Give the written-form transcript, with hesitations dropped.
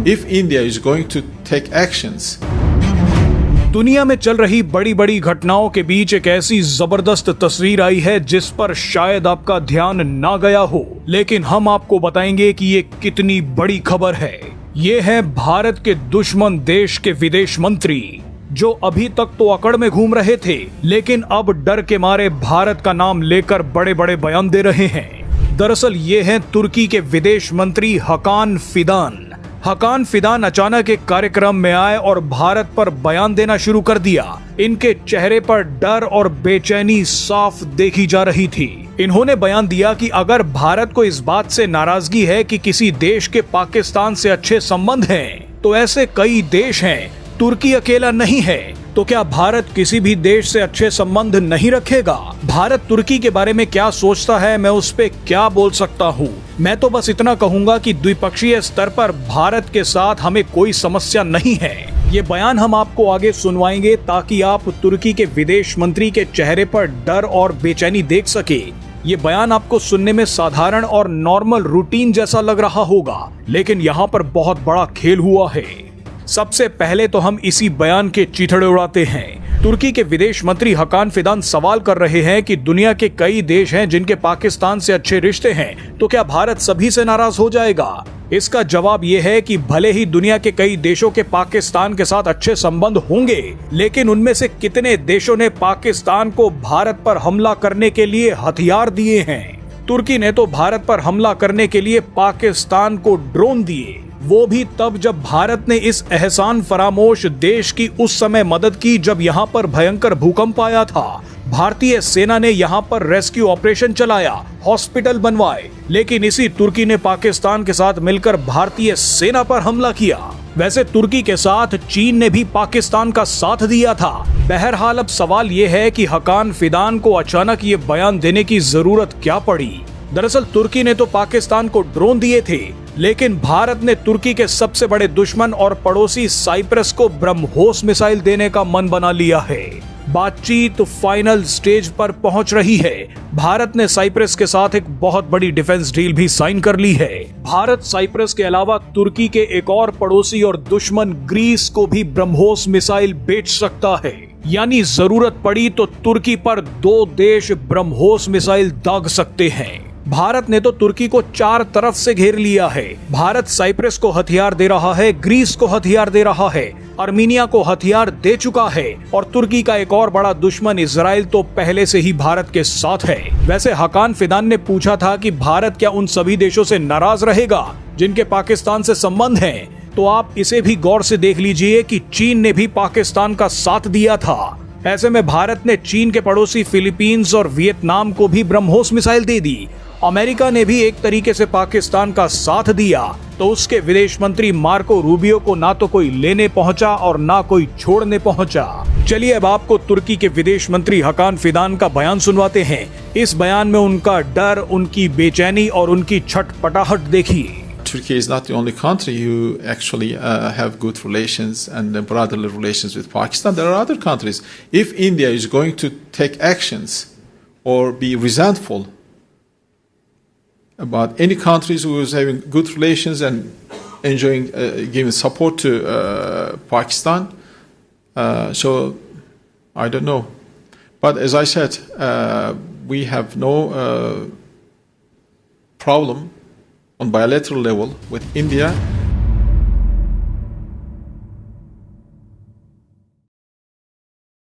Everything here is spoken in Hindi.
if India is going to take actions. दुनिया में चल रही बड़ी बड़ी घटनाओं के बीच एक ऐसी जबरदस्त तस्वीर आई है जिस पर शायद आपका ध्यान ना गया हो, लेकिन हम आपको बताएंगे कि ये कितनी बड़ी खबर है। ये है भारत के दुश्मन देश के विदेश मंत्री, जो अभी तक तो अकड़ में घूम रहे थे, लेकिन अब डर के मारे भारत का नाम लेकर बड़े बड़े बयान दे रहे हैं। दरअसल ये हैं तुर्की के विदेश मंत्री हकान फिदान। हकान फिदान अचानक एक कार्यक्रम में आए और भारत पर बयान देना शुरू कर दिया। इनके चेहरे पर डर और बेचैनी साफ देखी जा रही थी। इन्होंने बयान दिया कि अगर भारत को इस बात से नाराजगी है कि किसी देश के पाकिस्तान से अच्छे संबंध हैं, तो ऐसे कई देश हैं, तुर्की अकेला नहीं है। तो क्या भारत किसी भी देश से अच्छे संबंध नहीं रखेगा? भारत तुर्की के बारे में क्या सोचता है, मैं उस पे क्या बोल सकता हूँ? मैं तो बस इतना कहूँगा कि द्विपक्षीय स्तर पर भारत के साथ हमें कोई समस्या नहीं है। ये बयान हम आपको आगे सुनवाएंगे ताकि आप तुर्की के विदेश मंत्री के चेहरे पर डर और बेचैनी देख सके। ये बयान आपको सुनने में साधारण और नॉर्मल रूटीन जैसा लग रहा होगा, लेकिन यहाँ पर बहुत बड़ा खेल हुआ है। सबसे पहले तो हम इसी बयान के चीथड़े उड़ाते हैं। तुर्की के विदेश मंत्री हकान फिदान सवाल कर रहे हैं कि दुनिया के कई देश हैं जिनके पाकिस्तान से अच्छे रिश्ते हैं, तो क्या भारत सभी से नाराज हो जाएगा? इसका जवाब यह है कि भले ही दुनिया के कई देशों के पाकिस्तान के साथ अच्छे संबंध होंगे, लेकिन उनमें से कितने देशों ने पाकिस्तान को भारत पर हमला करने के लिए हथियार दिए हैं? तुर्की ने तो भारत पर हमला करने के लिए पाकिस्तान को ड्रोन दिए, वो भी तब जब भारत ने इस एहसान फरामोश देश की उस समय मदद की जब यहाँ पर भयंकर भूकंप आया था। भारतीय सेना ने यहाँ पर रेस्क्यू ऑपरेशन चलाया, हॉस्पिटल बनवाए, लेकिन इसी तुर्की ने पाकिस्तान के साथ मिलकर भारतीय सेना पर हमला किया। वैसे तुर्की के साथ चीन ने भी पाकिस्तान का साथ दिया था। बहरहाल अब सवाल ये है कि हकान फिदान को अचानक ये बयान देने की जरूरत क्या पड़ी? दरअसल तुर्की ने तो पाकिस्तान को ड्रोन दिए थे, लेकिन भारत ने तुर्की के सबसे बड़े दुश्मन और पड़ोसी साइप्रस को ब्रह्मोस मिसाइल देने का मन बना लिया है। बातचीत फाइनल स्टेज पर पहुंच रही है। भारत ने साइप्रस के साथ एक बहुत बड़ी डिफेंस डील भी साइन कर ली है। भारत साइप्रस के अलावा तुर्की के एक और पड़ोसी और दुश्मन ग्रीस को भी ब्रह्मोस मिसाइल बेच सकता है। यानी जरूरत पड़ी तो तुर्की पर 2 देश ब्रह्मोस मिसाइल दाग सकते हैं। भारत ने तो तुर्की को 4 तरफ से घेर लिया है। भारत साइप्रस को हथियार दे रहा है, ग्रीस को हथियार दे रहा है, आर्मीनिया को हथियार दे चुका है, और तुर्की का एक और बड़ा दुश्मन इजराइल तो पहले से ही भारत के साथ है। वैसे हकान फिदान ने पूछा था कि भारत क्या उन सभी देशों से नाराज रहेगा जिनके पाकिस्तान से संबंध हैं? तो आप इसे भी गौर से देख लीजिए कि चीन ने भी पाकिस्तान का साथ दिया था। ऐसे में भारत ने चीन के पड़ोसी फिलीपींस और वियतनाम को भी ब्रह्मोस मिसाइल दे दी। अमेरिका ने भी एक तरीके से पाकिस्तान का साथ दिया, तो उसके विदेश मंत्री मार्को रूबियो को ना तो कोई लेने पहुंचा और ना कोई छोड़ने पहुंचा। चलिए अब आपको तुर्की के विदेश मंत्री हकान फिदान का बयान सुनवाते हैं। इस बयान में उनका डर, उनकी बेचैनी और उनकी छटपटाहट देखिए। Turkey is not the only country who actually have good relations and brotherly relations with Pakistan. There are other countries. If India is going to take actions or be resentful about any countries who is having good relations and enjoying giving support to Pakistan, so I don't know. But as I said, we have no problem on bilateral level with India